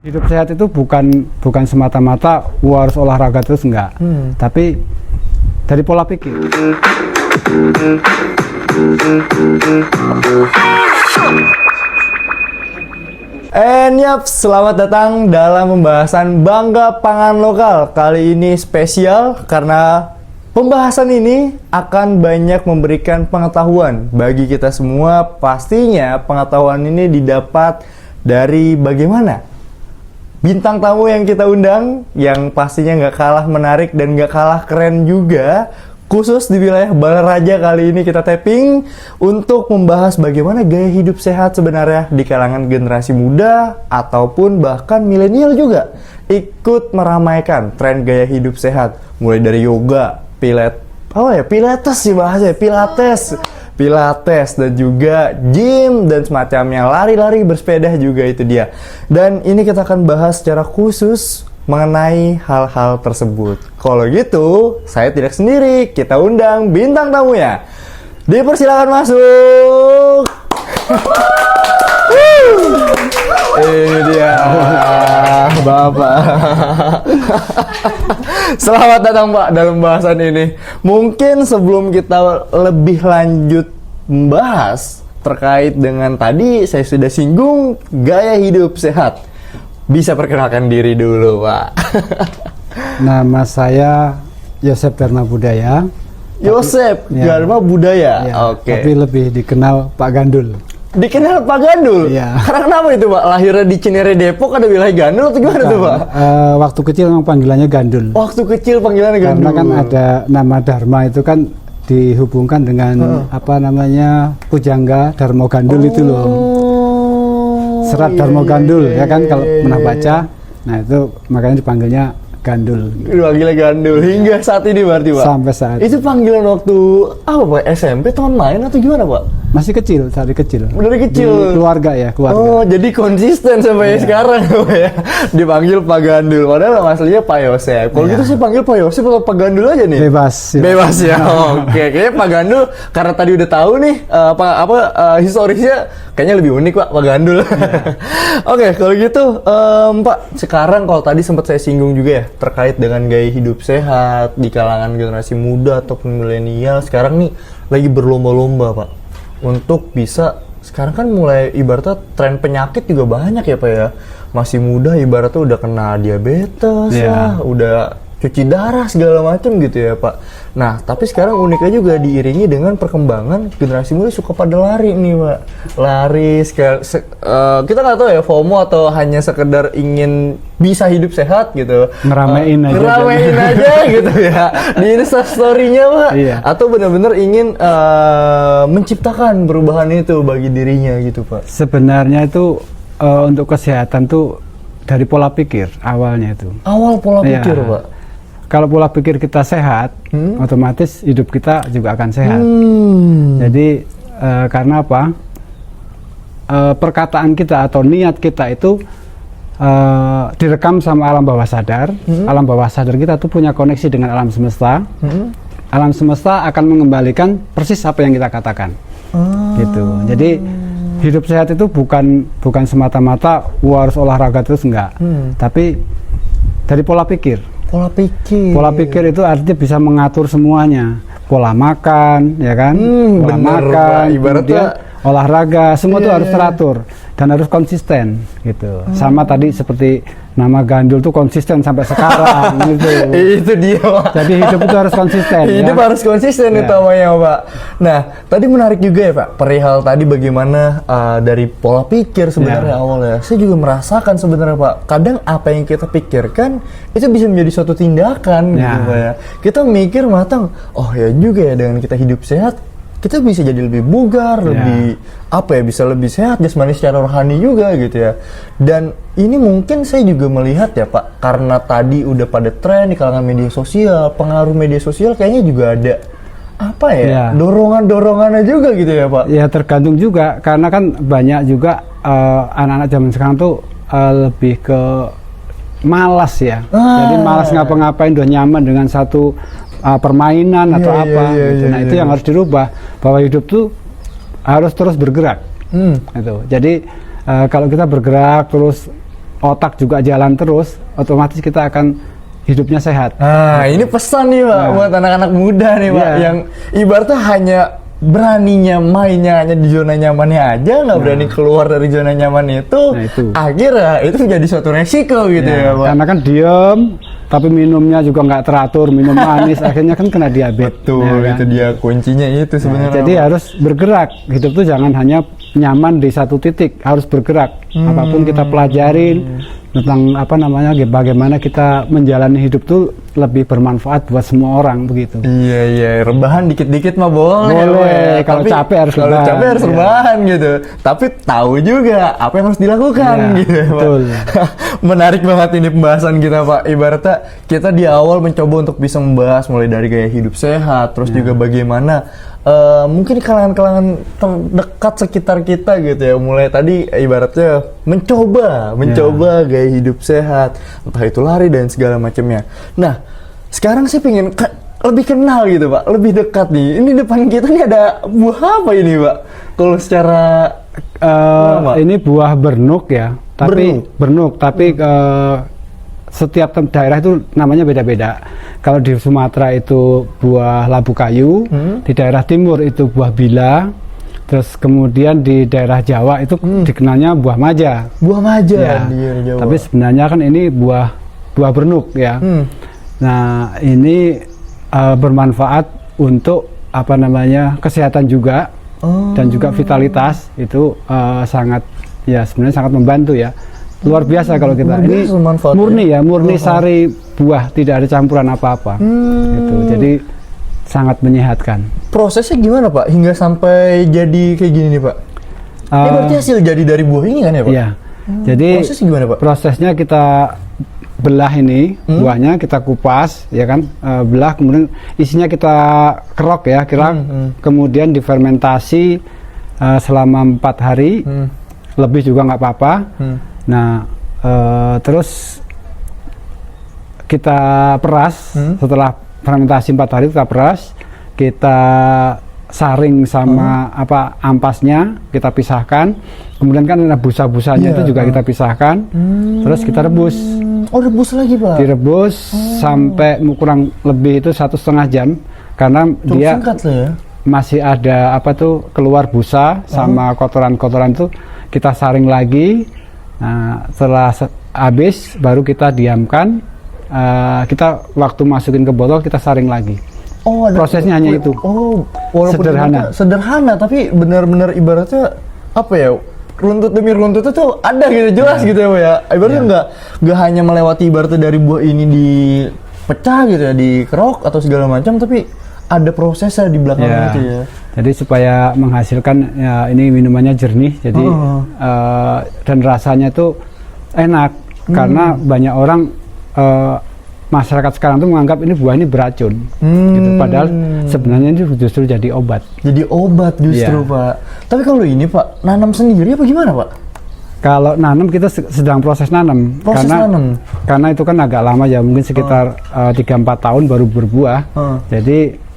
Hidup sehat itu bukan semata-mata harus olahraga terus, enggak. Tapi dari pola pikir. Selamat datang dalam pembahasan Bangga Pangan Lokal. Kali ini spesial karena pembahasan ini akan banyak memberikan pengetahuan bagi kita semua. Pastinya pengetahuan ini didapat dari bagaimana bintang tamu yang kita undang, yang pastinya nggak kalah menarik dan nggak kalah keren juga. Khusus di wilayah Balaraja kali ini kita tapping untuk membahas bagaimana gaya hidup sehat sebenarnya di kalangan generasi muda ataupun bahkan milenial juga ikut meramaikan tren gaya hidup sehat, mulai dari yoga, pilates sih bahasanya, pilates dan juga gym dan semacamnya, lari-lari, bersepeda juga itu dia. Dan ini kita akan bahas secara khusus mengenai hal-hal tersebut. Kalau gitu, saya tidak sendiri, kita undang bintang tamunya. Dipersilakan masuk. Ini dia, Bapak. Selamat datang, Pak, dalam bahasan ini. Mungkin sebelum kita lebih lanjut membahas terkait dengan tadi saya sudah singgung gaya hidup sehat, bisa perkenalkan diri dulu, Pak. Nama saya Yosep Dharma Budaya. Yosep Dharma Budaya. Ya, Oke. Tapi lebih dikenal Pak Gandul. Dikenal Pak Gandul? Iya. Karena kenapa itu, Pak? Lahirnya di Cinere Depok, ada wilayah Gandul atau gimana tuh, Pak? Waktu kecil memang panggilannya Gandul. Waktu kecil panggilannya Gandul. Karena kan ada nama Dharma itu kan dihubungkan dengan Pujangga Darmo Gandul itu loh. Serat Darmo Gandul ya kan kalau pernah baca. Nah itu makanya dipanggilnya Gandul. Dipanggilnya Gandul hingga saat ini berarti, Pak? Sampai saat itu panggilan waktu apa, Pak? SMP, teman main atau gimana, Pak? Masih kecil, dari kecil. Dari kecil. Di keluarga ya, keluarga. Oh, jadi konsisten sampai sekarang, Pak, ya. Dipanggil Pak Gandul. Padahal aslinya Pak Yosep. Kalau gitu saya panggil Pak Yosep atau Pak Gandul aja nih. Bebas. Ya. Bebas ya. Oke, kayaknya Pak Gandul karena tadi udah tahu nih historisnya kayaknya lebih unik, Pak, Pak Gandul. Oke, kalau gitu Pak, sekarang kalau tadi sempat saya singgung juga ya terkait dengan gaya hidup sehat di kalangan generasi muda ataupun milenial, sekarang nih lagi berlomba-lomba, Pak, untuk bisa, sekarang kan mulai ibaratnya tren penyakit juga banyak ya, Pak, ya. Masih muda ibaratnya udah kena diabetes lah, udah cuci darah segala macam gitu ya, Pak. Nah, tapi sekarang uniknya juga diiringi dengan perkembangan generasi muda suka pada lari nih, Pak. Lari, kita nggak tahu ya FOMO atau hanya sekedar ingin bisa hidup sehat gitu. Ngeramein aja gitu ya di Instastory-nya, Pak. Iya. Atau benar-benar ingin menciptakan perubahan itu bagi dirinya gitu, Pak. Sebenarnya itu untuk kesehatan tuh dari pola pikir awalnya itu. Awal pola pikir, Pak. Kalau pola pikir kita sehat, otomatis hidup kita juga akan sehat. Jadi karena apa? Perkataan kita atau niat kita itu direkam sama alam bawah sadar. Alam bawah sadar kita tuh punya koneksi dengan alam semesta. Alam semesta akan mengembalikan persis apa yang kita katakan. Gitu. Jadi hidup sehat itu bukan semata-mata harus olahraga terus, enggak. Tapi dari pola pikir. Pola pikir itu artinya bisa mengatur semuanya. Pola makan, ya kan? Pola makan, kemudian olahraga, semua itu harus teratur dan harus konsisten gitu. Sama tadi seperti nama Gandul tuh konsisten sampai sekarang gitu. Itu dia, Pak. Jadi hidup itu harus konsisten. Hidup harus konsisten utamanya, Pak. Nah, tadi menarik juga ya, Pak, perihal tadi bagaimana dari pola pikir sebenarnya awalnya. Saya juga merasakan sebenarnya, Pak, kadang apa yang kita pikirkan itu bisa menjadi suatu tindakan gitu, Pak, ya. Kita mikir matang, oh ya juga ya, dengan kita hidup sehat kita bisa jadi lebih bugar, lebih bisa lebih sehat jasmani secara rohani juga gitu ya. Dan ini mungkin saya juga melihat ya, Pak, karena tadi udah pada tren di kalangan media sosial, pengaruh media sosial kayaknya juga ada dorongan-dorongannya juga gitu ya, Pak. Ya tergantung juga, karena kan banyak juga anak-anak zaman sekarang tuh lebih ke malas ya. Jadi malas ngapa-ngapain, udah nyaman dengan satu permainan atau apa gitu. Nah itu yang harus dirubah, bahwa hidup tuh harus terus bergerak. Gitu. Jadi kalau kita bergerak terus otak juga jalan terus, otomatis kita akan hidupnya sehat. Nah, ini pesan nih Pak buat anak-anak muda nih Pak, yang ibaratnya hanya beraninya mainnya hanya di zona nyamannya aja, nggak berani keluar dari zona nyaman itu, akhirnya itu menjadi suatu resiko gitu ya Pak. Karena kan diem, tapi minumnya juga nggak teratur, minum manis, akhirnya kan kena diabetes. Betul, ya kan? Itu dia kuncinya itu sebenarnya. Jadi harus bergerak, hidup tuh jangan hanya nyaman di satu titik, harus bergerak. Apapun kita pelajarin tentang bagaimana kita menjalani hidup tuh lebih bermanfaat buat semua orang begitu. Iya, rebahan dikit-dikit mah boleh. Kalau capek harus rebahan. Kalau capek harus rebahan gitu. Tapi tahu juga apa yang harus dilakukan gitu. Betul. Menarik banget ini pembahasan kita Pak. Ibaratnya kita di awal mencoba untuk bisa membahas mulai dari gaya hidup sehat, terus juga bagaimana mungkin kalangan-kalangan terdekat sekitar kita gitu ya, mulai tadi ibaratnya mencoba gaya hidup sehat, entah itu lari dan segala macamnya. Nah, sekarang saya pengen lebih kenal gitu Pak, lebih dekat nih. Ini depan kita nih ada buah apa ini Pak? Kalau secara ini buah bernuk ya, tapi setiap daerah itu namanya beda-beda. Kalau di Sumatera itu buah labu kayu, di daerah timur itu buah bila, terus kemudian di daerah Jawa itu dikenalnya buah maja. Buah maja ya. Di Jawa. Tapi sebenarnya kan ini buah bernuk ya. Nah, ini bermanfaat untuk kesehatan juga dan juga vitalitas itu sangat sebenarnya sangat membantu ya. Luar biasa kalau kita ini murni sari buah, tidak ada campuran apa-apa gitu. Jadi sangat menyehatkan. Prosesnya gimana Pak hingga sampai jadi kayak gini nih Pak? Ini berarti hasil jadi dari buah ini kan ya Pak? Iya. Jadi prosesnya gimana Pak? Prosesnya kita belah ini buahnya, kita kupas ya kan, belah, kemudian isinya kita kerok, kemudian difermentasi selama 4 hari, lebih juga nggak apa-apa. Nah, terus kita peras. Setelah fermentasi 4 hari kita peras, kita saring sama ampasnya, kita pisahkan. Kemudian kan ada busa-busanya itu juga kita pisahkan. Terus kita rebus. Oh, rebus lagi Pak? Direbus sampai kurang lebih itu 1,5 jam, karena dia masih ada keluar busa sama kotoran-kotoran itu kita saring lagi. Nah, setelah habis baru kita diamkan, kita waktu masukin ke botol kita saring lagi. Oh, prosesnya hanya itu. Oh, walaupun sederhana tapi benar-benar ibaratnya runtut demi runtut itu ada gitu, jelas gitu ya Pak ya. Ibaratnya nggak hanya melewati ibaratnya dari buah ini dipecah gitu ya, dikerok atau segala macam, tapi ada prosesnya di belakangnya itu ya. Jadi supaya menghasilkan ini minumannya jernih, jadi dan rasanya itu enak, karena banyak orang masyarakat sekarang tuh menganggap ini buah ini beracun, gitu. Padahal sebenarnya ini justru jadi obat. Jadi obat justru Pak. Tapi kalau ini Pak, nanam sendiri apa gimana Pak? Kalau nanam kita sedang proses nanam, karena itu kan agak lama ya, mungkin sekitar 3-4 tahun baru berbuah. Jadi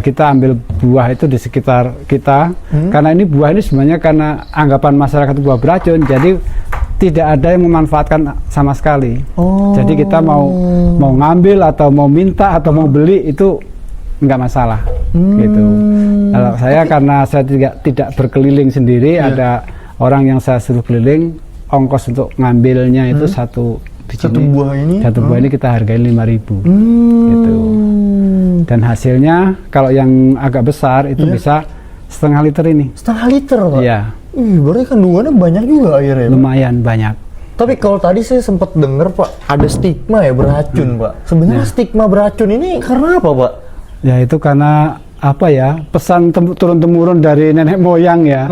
kita ambil buah itu di sekitar kita, karena ini buah ini sebenarnya karena anggapan masyarakat buah beracun, jadi tidak ada yang memanfaatkan sama sekali. Jadi kita mau ngambil atau mau minta atau mau beli itu nggak masalah, gitu. Kalau saya karena saya tidak berkeliling sendiri, ada orang yang saya suruh keliling, ongkos untuk ngambilnya itu satu buah ini kita hargai 5.000, gitu. Dan hasilnya kalau yang agak besar itu bisa 0,5 liter ini. 0,5 liter Pak? Iya. Berarti kandungannya banyak juga akhirnya. Lumayan banyak. Tapi kalau tadi saya sempat dengar Pak, ada stigma ya beracun Pak. Sebenarnya stigma beracun ini karena apa Pak? Ya itu karena pesan turun-temurun dari nenek moyang ya.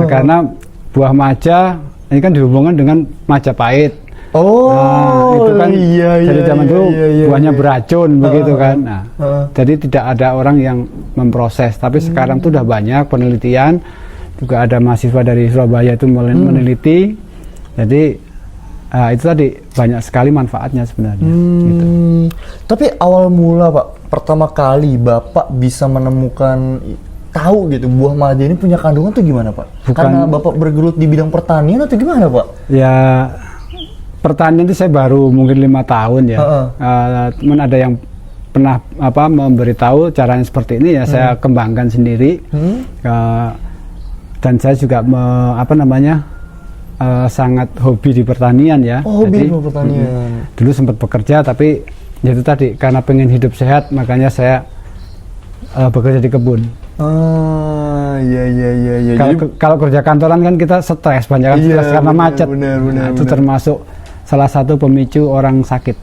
Karena buah maja ini kan dihubungkan dengan Majapahit. Itu kan dari zaman dulu buahnya beracun begitu kan. Nah, jadi tidak ada orang yang memproses. Tapi sekarang tuh udah banyak penelitian, juga ada mahasiswa dari Surabaya itu meneliti. Jadi itu tadi banyak sekali manfaatnya sebenarnya. Gitu. Tapi awal mula Pak, pertama kali Bapak bisa menemukan tahu gitu buah maja ini punya kandungan tuh gimana Pak? Karena Bapak bergelut di bidang pertanian atau gimana Pak? Ya pertanian itu saya baru mungkin 5 tahun ya. Cuman ada yang pernah memberitahu caranya seperti ini ya, saya kembangkan sendiri. Dan saya juga sangat hobi di pertanian ya. Hobi di pertanian. Dulu sempat bekerja, tapi ya itu tadi karena pengen hidup sehat makanya saya bekerja di kebun. Iya. Kalau kerja kantoran kan kita stres, banyak stres karena macet. Benar. Itu termasuk salah satu pemicu orang sakit.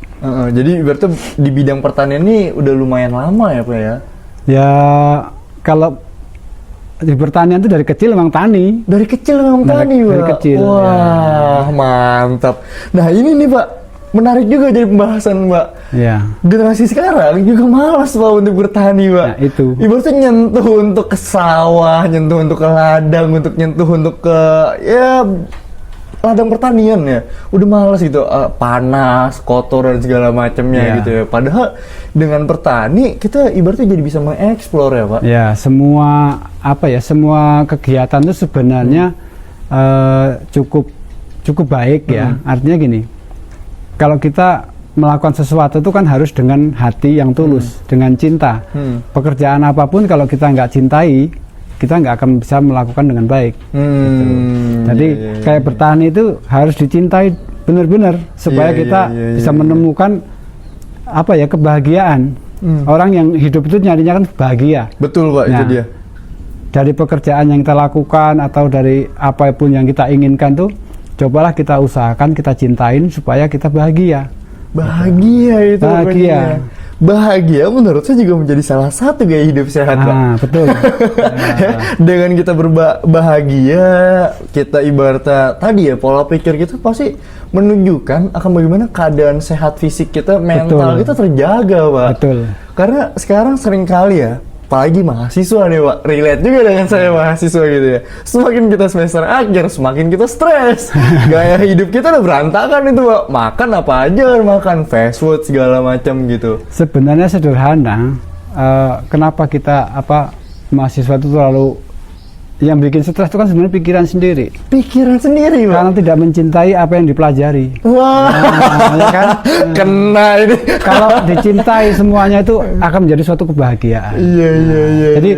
Jadi berarti di bidang pertanian ini udah lumayan lama ya Pak ya? Ya kalau di pertanian itu dari kecil emang tani. Dari kecil memang tani Pak? Dari kecil. Wah, mantap. Nah ini nih Pak, menarik juga jadi pembahasan Pak. Ya. Generasi sekarang juga malas Pak untuk bertani Pak. Nah, itu. Ibaratnya nyentuh untuk ke sawah, nyentuh untuk ke ladang, nyentuh untuk ke ladang pertanian ya. Udah malas gitu, panas, kotor dan segala macamnya gitu ya. Padahal dengan bertani kita ibaratnya jadi bisa mengeksplor ya Pak. Ya, semua kegiatan itu sebenarnya cukup baik ya. Artinya gini, kalau kita melakukan sesuatu itu kan harus dengan hati yang tulus, dengan cinta. Pekerjaan apapun kalau kita nggak cintai, kita nggak akan bisa melakukan dengan baik. Gitu. Jadi kayak bertani itu harus dicintai benar-benar supaya kita bisa menemukan kebahagiaan. Orang yang hidup itu nyarinya kan bahagia. Betul Pak, itu dia. Dari pekerjaan yang kita lakukan atau dari apapun yang kita inginkan tuh, cobalah kita usahakan, kita cintain supaya kita bahagia. Bahagia itu. Bahagia menurut saya juga menjadi salah satu gaya hidup sehat Pak. Betul. Dengan kita berbahagia, kita ibaratnya tadi ya, pola pikir kita pasti menunjukkan akan bagaimana keadaan sehat fisik kita, mental kita terjaga Pak. Betul. Karena sekarang sering kali ya, apalagi mahasiswa nih Pak, relate juga dengan saya mahasiswa gitu ya. Semakin kita semester akhir, semakin kita stres. Gaya hidup kita udah berantakan itu Pak. Makan apa aja, makan fast food segala macam gitu. Sebenarnya sederhana. Kenapa kita mahasiswa itu terlalu yang bikin stres itu kan sebenarnya pikiran sendiri. Pikiran sendiri Pak. Karena tidak mencintai apa yang dipelajari. Wah, ya kan? Kena ini. Kalau dicintai semuanya itu akan menjadi suatu kebahagiaan. Iya. Jadi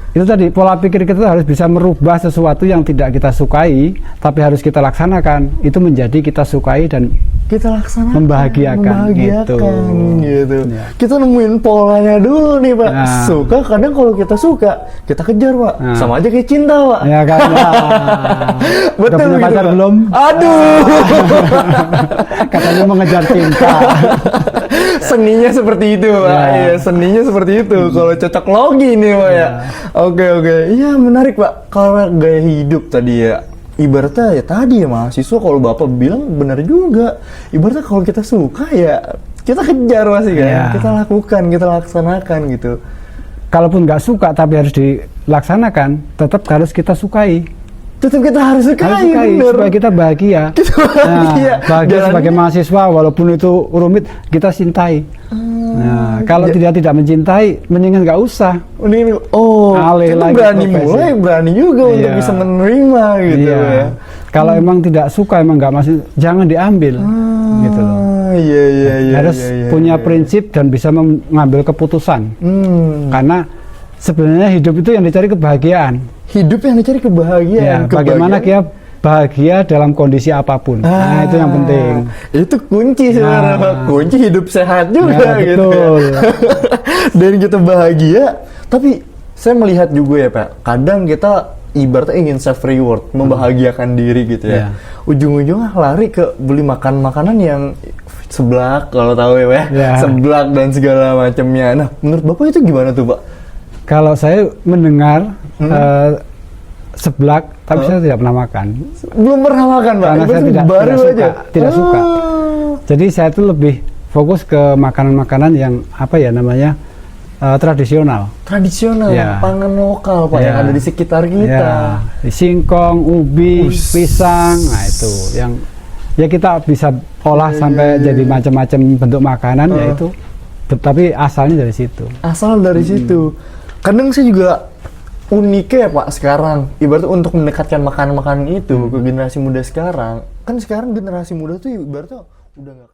itu tadi pola pikir kita harus bisa merubah sesuatu yang tidak kita sukai, tapi harus kita laksanakan. Itu menjadi kita sukai dan kita laksanakan, membahagiakan gitu. Ya. Kita nemuin polanya dulu nih Pak. Suka, kadang kalau kita suka kita kejar Pak. Sama aja kayak cinta Pak. Ya kan. Betul. Udah punya pacar belum? Aduh. Katanya mengejar cinta. Seninya seperti itu Pak. Iya, seninya seperti itu. Kalau cocok logi nih Pak ya. Oke. Iya, menarik Pak. Karena gaya hidup tadi ya, ibaratnya ya tadi ya mahasiswa, kalau Bapak bilang benar juga. Ibaratnya kalau kita suka ya kita kejar pasti kan. Kita lakukan, kita laksanakan gitu. Kalaupun nggak suka tapi harus dilaksanakan, tetap harus kita sukai. Tetap kita harus sukai supaya kita bahagia. Bahagia sebagai mahasiswa, walaupun itu rumit, kita cintai. Kalau tidak mencintai, mendingan nggak usah. Mendingan, alih lagi berani profesi. Mulai, berani juga untuk bisa menerima gitu ya. Kalau emang tidak suka, emang nggak masih, jangan diambil, gitu loh. Harus punya prinsip dan bisa mengambil keputusan. Karena sebenarnya hidup itu yang dicari kebahagiaan. Hidup yang dicari kebahagiaan. Bagaimana dia bahagia dalam kondisi apapun. Nah, itu yang penting. Itu kunci sebenarnya, kunci hidup sehat juga gitu. Betul. Dan kita bahagia, tapi saya melihat juga ya Pak, kadang kita ibaratnya ingin self reward, membahagiakan diri gitu ya. Ujung-ujungnya lari ke beli makanan yang seblak, kalau tahu ya Pak. Seblak dan segala macamnya. Nah, menurut Bapak itu gimana tuh Pak? Kalau saya mendengar seblak, tapi saya tidak pernah makan. Belum pernah makan Pak? Karena saya tidak suka. Jadi saya itu lebih fokus ke makanan-makanan yang tradisional. Tradisional, pangan lokal Pak, yang ada di sekitar kita. Singkong, ubi, pisang, nah itu yang kita bisa olah sampai jadi macam-macam bentuk makanan, yaitu. Tapi asalnya dari situ. Asal dari situ. Kadang saya juga uniknya ya Pak sekarang, ibaratnya untuk mendekatkan makanan-makanan itu ke generasi muda sekarang, kan sekarang generasi muda tuh ibaratnya udah nggak